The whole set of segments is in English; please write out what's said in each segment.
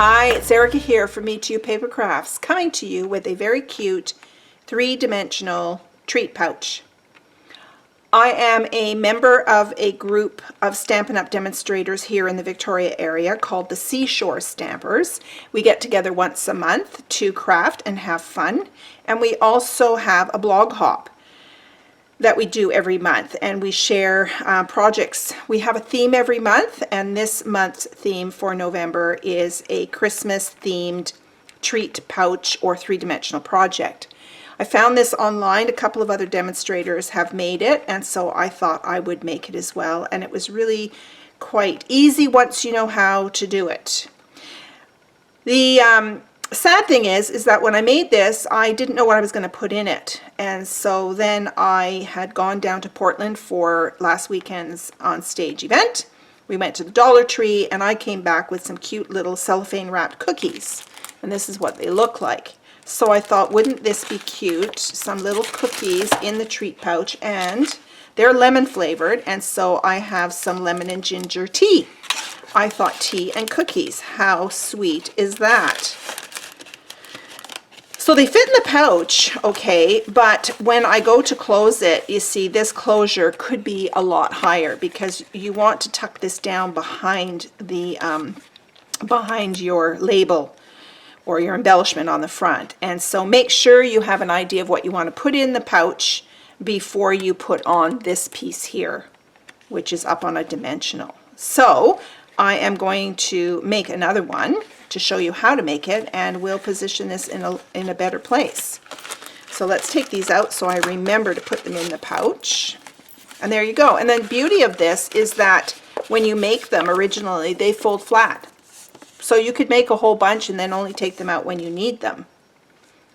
Hi, it's Erica here from Me Too Paper Crafts, coming to you with a very cute three-dimensional treat pouch. I am a member of a group of Stampin' Up! Demonstrators here in the Victoria area called the Seashore Stampers. We get together once a month to craft and have fun, and we also have a blog hop that we do every month, and we share projects. We have a theme every month, and this month's theme for November is a Christmas themed treat pouch or three-dimensional project. I found this online. A couple of other demonstrators have made it, and so I thought I would make it as well, and it was really quite easy once you know how to do it. The sad thing is that when I made this, I didn't know what I was going to put in it, and so then I had gone down to Portland for last weekend's on stage event. We went to the Dollar Tree, and I came back with some cute little cellophane wrapped cookies, and this is what they look like. So I thought, wouldn't this be cute? Some little cookies in the treat pouch, and they're lemon flavored, and so I have some lemon and ginger tea. I thought tea and cookies. How sweet is that? So they fit in the pouch, okay, but when I go to close it, you see this closure could be a lot higher because you want to tuck this down behind the behind your label or your embellishment on the front. And so make sure you have an idea of what you want to put in the pouch before you put on this piece here, which is up on a dimensional. So I am going to make another one to show you how to make it, and we'll position this in a better place. So let's take these out so I remember to put them in the pouch. And there you go. And the beauty of this is that when you make them originally, they fold flat. So you could make a whole bunch and then only take them out when you need them.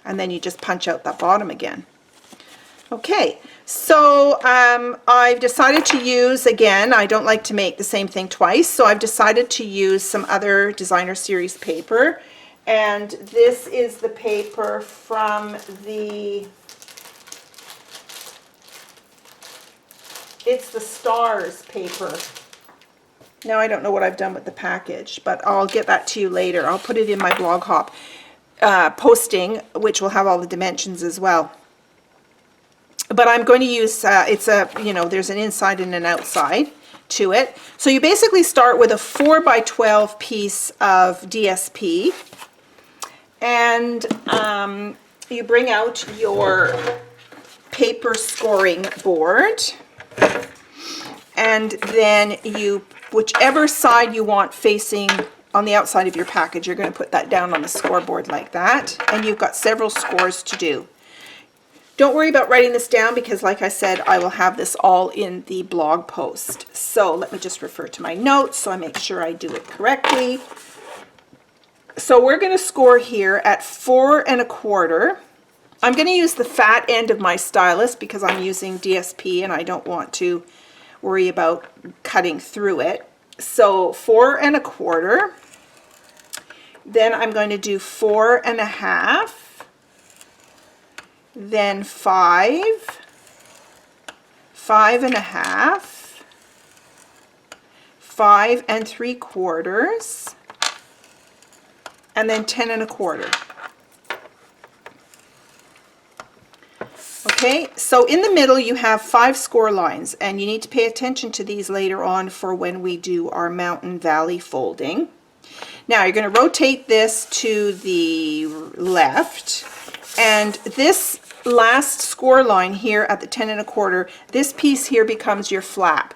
And then you just punch out that bottom again. Okay, so I've decided to use, again, I don't like to make the same thing twice, so I've decided to use some other designer series paper. And this is the paper from it's the Stars paper. Now I don't know what I've done with the package, but I'll get that to you later. I'll put it in my blog hop posting, which will have all the dimensions as well. But I'm going to use, it's a, there's an inside and an outside to it. So you basically start with a 4x12 piece of DSP, and you bring out your paper scoring board, and then you, whichever side you want facing on the outside of your package, you're going to put that down on the scoreboard like that, and you've got several scores to do. Don't worry about writing this down because, like I said, I will have this all in the blog post. So let me just refer to my notes so I make sure I do it correctly. So we're going to score here at 4 1/4. I'm going to use the fat end of my stylus because I'm using DSP and I don't want to worry about cutting through it. So 4 1/4. Then I'm going to do 4 1/2. Then 5, 5 1/2, 5 3/4, and then 10 1/4. Okay, so in the middle you have 5 score lines, and you need to pay attention to these later on for when we do our mountain valley folding. Now you're going to rotate this to the left, and this last score line here at the 10 1/4, this piece here becomes your flap.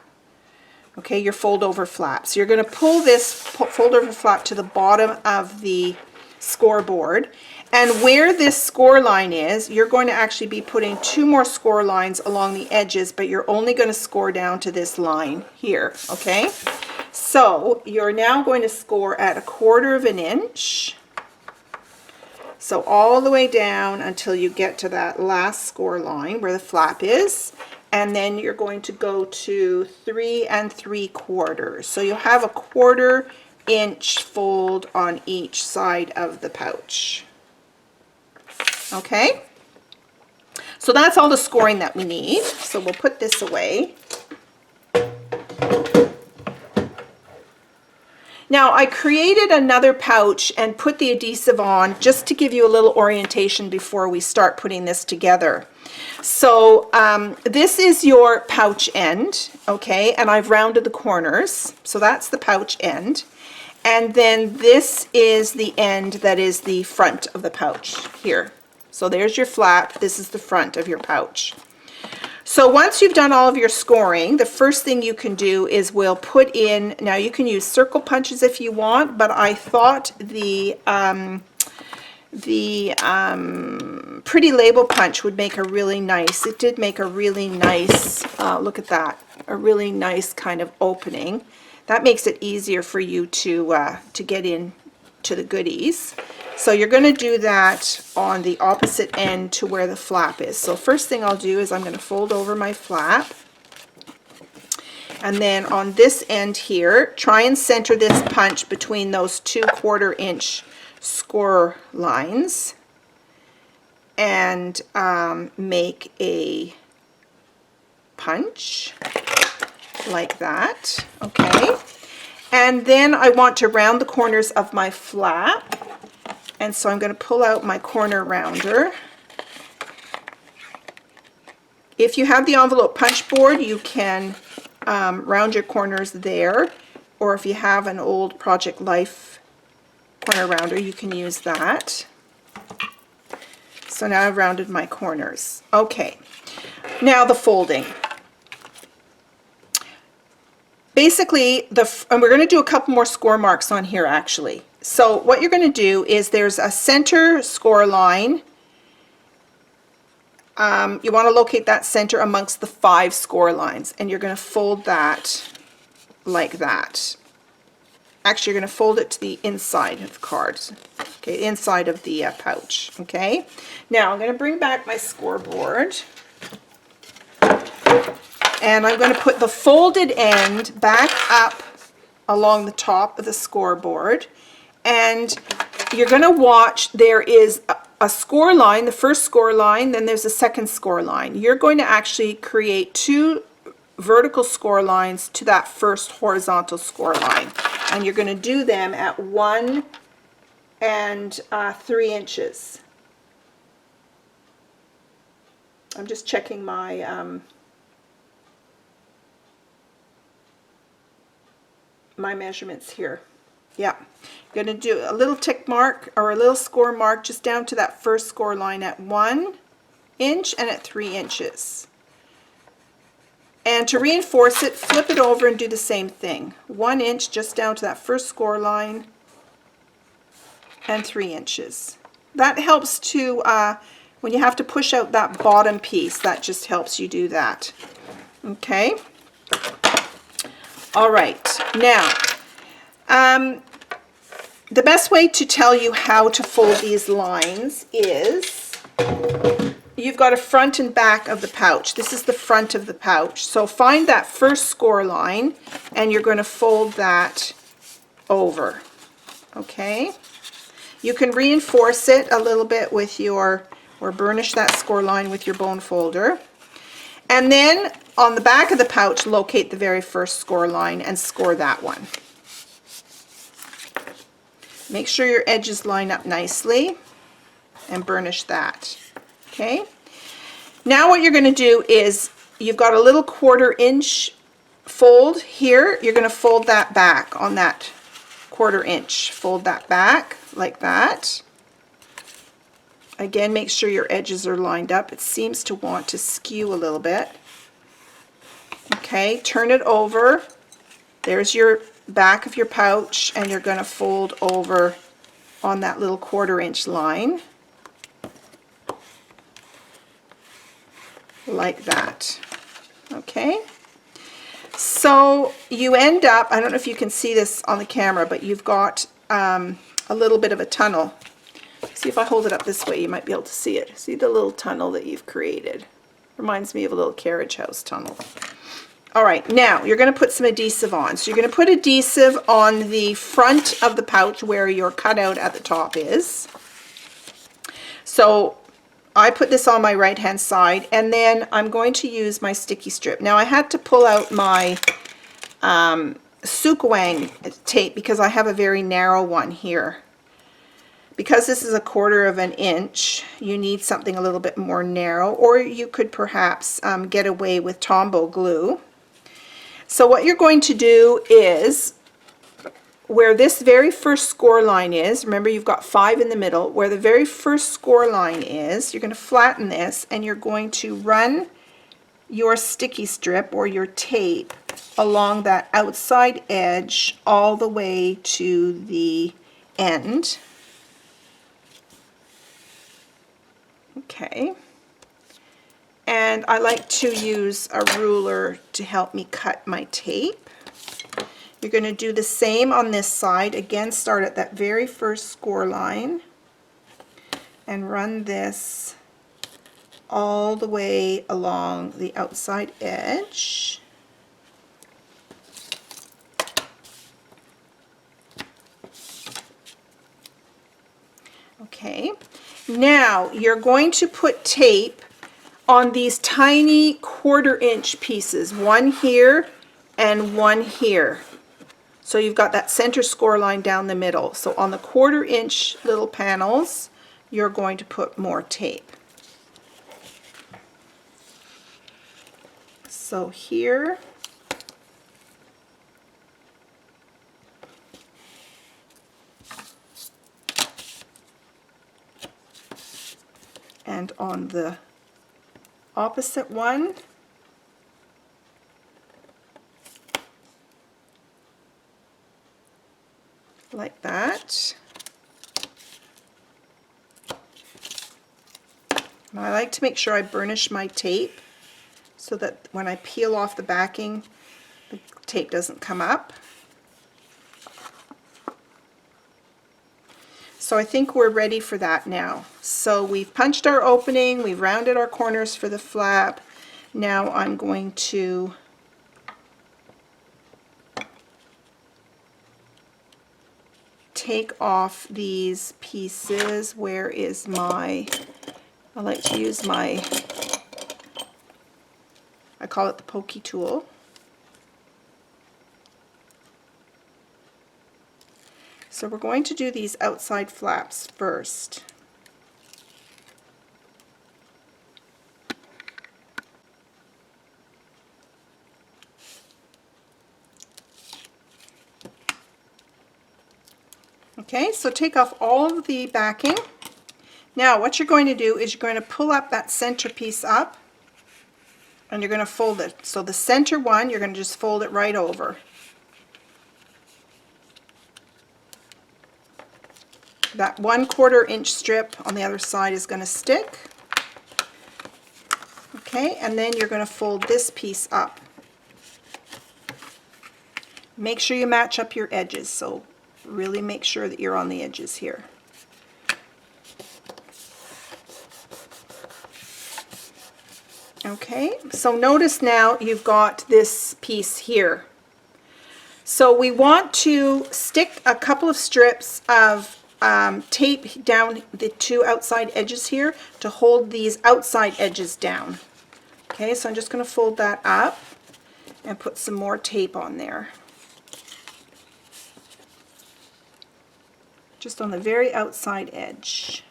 Okay, your fold over flap. So you're going to pull this fold over flap to the bottom of the scoreboard, and where this score line is, you're going to actually be putting 2 more score lines along the edges, but you're only going to score down to this line here. Okay, so you're now going to score at 1/4 inch. So all the way down until you get to that last score line where the flap is, and then you're going to go to 3 3/4. So you'll have a 1/4 inch fold on each side of the pouch. Okay, so that's all the scoring that we need. So we'll put this away. Now I created another pouch and put the adhesive on just to give you a little orientation before we start putting this together. So this is your pouch end, okay, and I've rounded the corners, so that's the pouch end. And then this is the end that is the front of the pouch here. So there's your flap, this is the front of your pouch. So once you've done all of your scoring, the first thing you can do is we'll put in, now you can use circle punches if you want, but I thought the pretty label punch would make a really nice, it did make a really nice, look at that, a really nice kind of opening. That makes it easier for you to get in to the goodies. So you're going to do that on the opposite end to where the flap is. So first thing I'll do is I'm going to fold over my flap. And then on this end here, try and center this punch between those 2/4 inch score lines. And make a punch like that, okay? And then I want to round the corners of my flap. And so I'm going to pull out my corner rounder. If you have the envelope punch board, you can round your corners there. Or if you have an old Project Life corner rounder, you can use that. So now I've rounded my corners. Okay, now the folding. Basically, and we're going to do a couple more score marks on here actually. So what you're going to do is there's a center score line. You want to locate that center amongst the 5 score lines, and you're going to fold that like that. Actually, you're going to fold it to the inside of the card, okay, inside of the pouch, okay? Now I'm going to bring back my scoreboard, and I'm going to put the folded end back up along the top of the scoreboard. And you're going to watch, there is a score line, the first score line, then there's a second score line. You're going to actually create 2 vertical score lines to that first horizontal score line. And you're going to do them at 1 and 3 inches. I'm just checking my my measurements here. Yeah, I'm going to do a little tick mark or a little score mark just down to that first score line at 1 inch and at 3 inches. And to reinforce it, flip it over and do the same thing. 1 inch just down to that first score line and 3 inches. That helps to, when you have to push out that bottom piece, that just helps you do that. Okay? All right, now, the best way to tell you how to fold these lines is you've got a front and back of the pouch. This is the front of the pouch. So find that first score line and you're going to fold that over. Okay? You can reinforce it a little bit with your, or burnish that score line with your bone folder. And then on the back of the pouch, locate the very first score line and score that one. Make sure your edges line up nicely and burnish that. Okay? Now what you're going to do is you've got a little 1/4 inch fold here. You're going to fold that back on that 1/4 inch. Fold that back like that. Again, make sure your edges are lined up. It seems to want to skew a little bit. Okay, turn it over. There's your back of your pouch, and you're going to fold over on that little 1/4 inch line like that. Okay, so you end up, I don't know if you can see this on the camera, but you've got a little bit of a tunnel. See, if I hold it up this way, you might be able to see it. See the little tunnel that you've created? Reminds me of a little carriage house tunnel. All right, now you're going to put some adhesive on. So you're going to put adhesive on the front of the pouch where your cutout at the top is. So I put this on my right hand side, and then I'm going to use my sticky strip. Now I had to pull out my Sukawang tape because I have a very narrow one here. Because this is 1/4 of an inch, you need something a little bit more narrow, or you could perhaps get away with Tombow glue. So what you're going to do is, where this very first score line is, remember you've got 5 in the middle, where the very first score line is, you're going to flatten this and you're going to run your sticky strip or your tape along that outside edge all the way to the end. Okay, and I like to use a ruler to help me cut my tape. You're going to do the same on this side. Again, start at that very first score line and run this all the way along the outside edge. Okay. Now you're going to put tape on these tiny 1/4 inch pieces, one here and one here. So you've got that center score line down the middle. So on the 1/4 inch little panels, you're going to put more tape. So here, and on the opposite one, like that. Now I like to make sure I burnish my tape so that when I peel off the backing, the tape doesn't come up. So I think we're ready for that now. So we've punched our opening, we've rounded our corners for the flap. Now I'm going to take off these pieces. Where is my, I like to use my, I call it the pokey tool. So we're going to do these outside flaps first. Okay, so take off all of the backing. Now what you're going to do is you're going to pull up that center piece up and you're going to fold it. So the center one, you're going to just fold it right over. That 1/4 inch strip on the other side is going to stick. Okay, and then you're going to fold this piece up. Make sure you match up your edges, so really make sure that you're on the edges here. Okay, so notice now you've got this piece here. So we want to stick a couple of strips of tape down the 2 outside edges here to hold these outside edges down. Okay, so I'm just going to fold that up and put some more tape on there. Just on the very outside edge.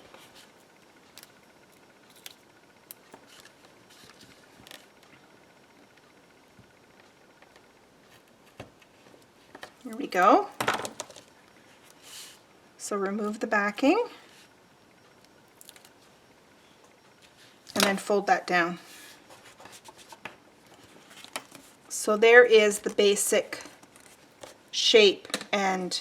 Here we go. So remove the backing and then fold that down. So there is the basic shape and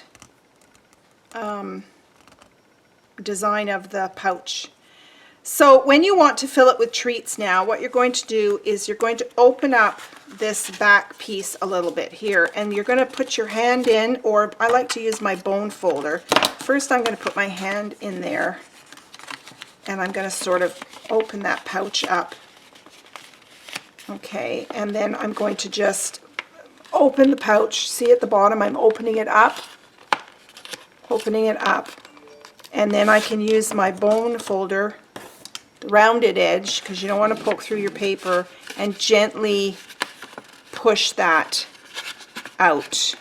design of the pouch. So when you want to fill it with treats now, what you're going to do is you're going to open up this back piece a little bit here, and you're going to put your hand in, or I like to use my bone folder. First I'm going to put my hand in there and I'm going to sort of open that pouch up. Okay, and then I'm going to just open the pouch. See at the bottom I'm opening it up, and then I can use my bone folder, the rounded edge, because you don't want to poke through your paper, and gently push that out.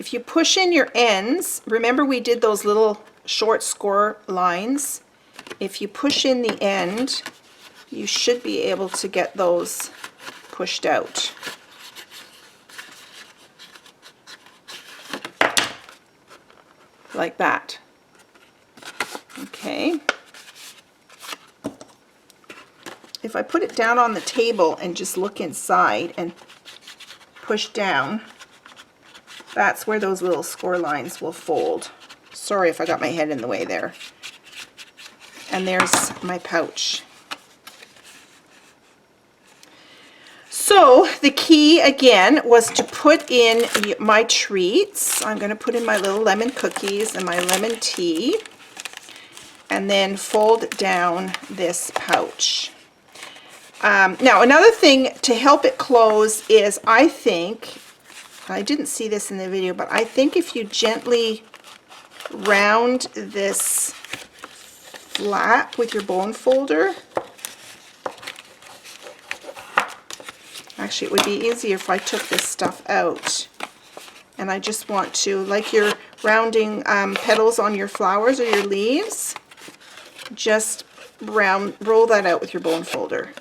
if you push in your ends, remember we did those little short score lines. If you push in the end, you should be able to get those pushed out. Like that. Okay. If I put it down on the table and just look inside and push down, that's where those little score lines will fold. Sorry if I got my head in the way there. And there's my pouch. So the key again was to put in my treats. I'm going to put in my little lemon cookies and my lemon tea, and then fold down this pouch. Now another thing to help it close is, I think, I didn't see this in the video, but I think if you gently round this flap with your bone folder, actually it would be easier if I took this stuff out, and I just want to, like you're rounding petals on your flowers or your leaves, just roll that out with your bone folder.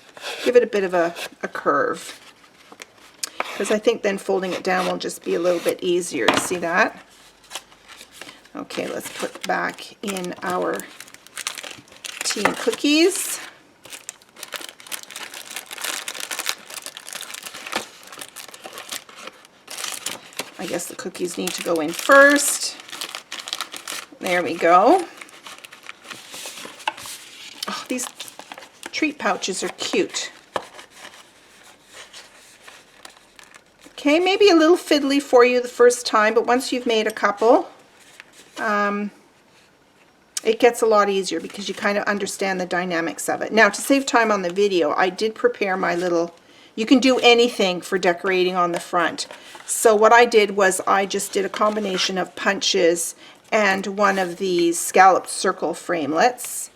Give it a bit of a curve, because I think then folding it down will just be a little bit easier. See that? Okay, let's put back in our tea and cookies. I guess the cookies need to go in first. There we go. Oh, these treat pouches are cute. Okay, maybe a little fiddly for you the first time, but once you've made a couple, it gets a lot easier because you kind of understand the dynamics of it. Now, to save time on the video, I did prepare my little, you can do anything for decorating on the front. So what I did was I just did a combination of punches and one of these scalloped circle framelets.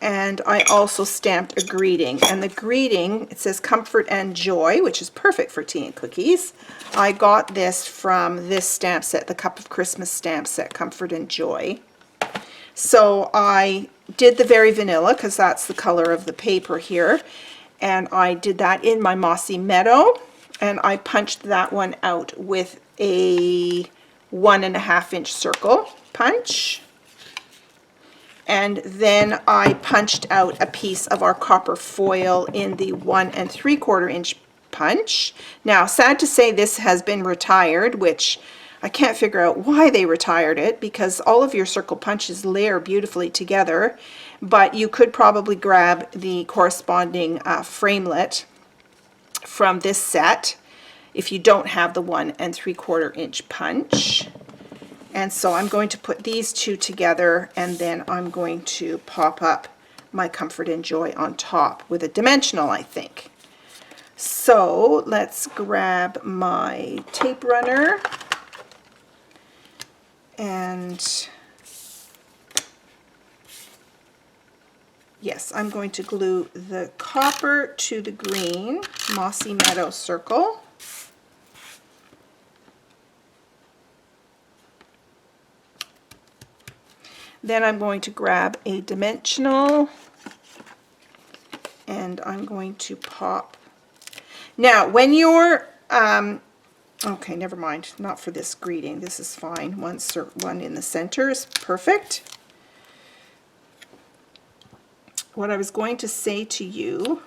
And I also stamped a greeting, and the greeting, it says comfort and joy, which is perfect for tea and cookies. I got this from this stamp set, the Cup of Christmas stamp set, Comfort and Joy. So I did the very vanilla, because that's the color of the paper here, and I did that in my Mossy Meadow, and I punched that one out with a 1.5 inch circle punch. And then I punched out a piece of our copper foil in the 1 3/4 inch punch. Now, sad to say, this has been retired, which I can't figure out why they retired it, because all of your circle punches layer beautifully together, but you could probably grab the corresponding framelit from this set if you don't have the 1 3/4 inch punch. And so I'm going to put these two together, and then I'm going to pop up my Comfort and Joy on top with a dimensional, I think. So let's grab my tape runner, and yes, I'm going to glue the copper to the green Mossy Meadow circle. Then I'm going to grab a dimensional, and I'm going to pop. Now, when you're, okay, never mind, not for this greeting, this is fine. One in the center is perfect. What I was going to say to you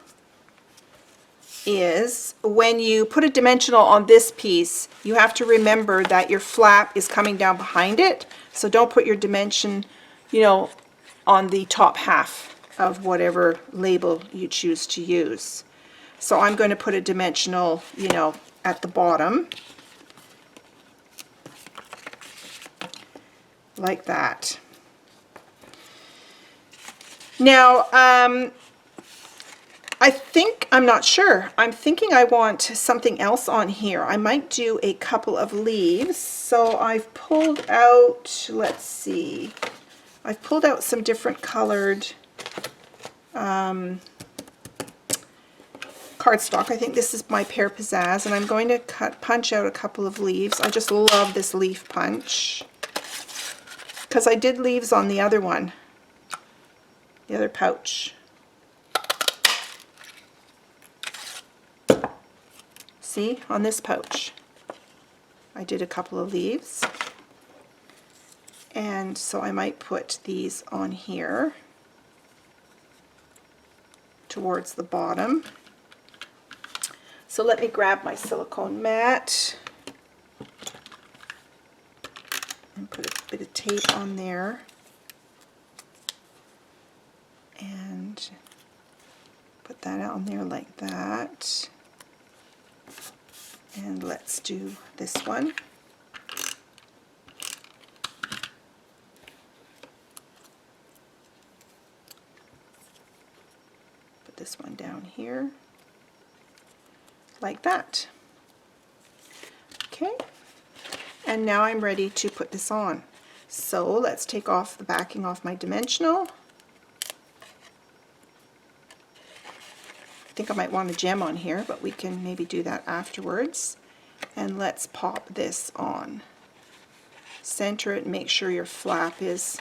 is, when you put a dimensional on this piece, you have to remember that your flap is coming down behind it, so don't put your dimension, you know, on the top half of whatever label you choose to use. So I'm going to put a dimensional, you know, at the bottom, like that. Now, I think, I'm not sure, I'm thinking I want something else on here. I might do a couple of leaves. So I've pulled out, let's see, I've pulled out some different colored cardstock cardstock. I think this is my Pear Pizzazz, and I'm going to punch out a couple of leaves. I just love this leaf punch because I did leaves on the other one, the other pouch. See, on this pouch I did a couple of leaves, and so I might put these on here towards the bottom. So let me grab my silicone mat and put a bit of tape on there, and put that on there like that. And let's do this one. Put this one down here, like that. Okay, and now I'm ready to put this on. So let's take off the backing off my dimensional. I think I might want a gem on here, but we can maybe do that afterwards. And let's pop this on. Center it and make sure your flap is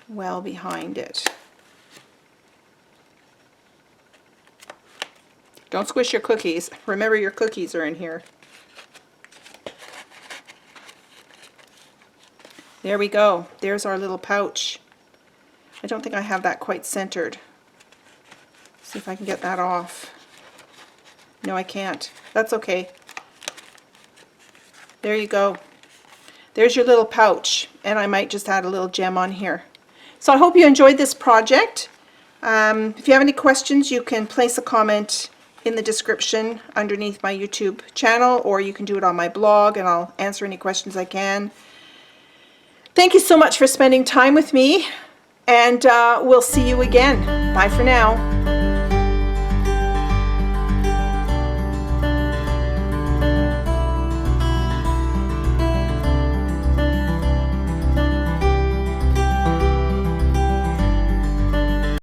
well behind it. Don't squish your cookies. Remember, your cookies are in here. There we go. There's our little pouch. I don't think I have that quite centered. See if I can get that off. No, I can't. That's okay. There you go. There's your little pouch, and I might just add a little gem on here. So I hope you enjoyed this project. If you have any questions, you can place a comment in the description underneath my YouTube channel, or you can do it on my blog, and I'll answer any questions I can. Thank you so much for spending time with me, and we'll see you again. Bye for now.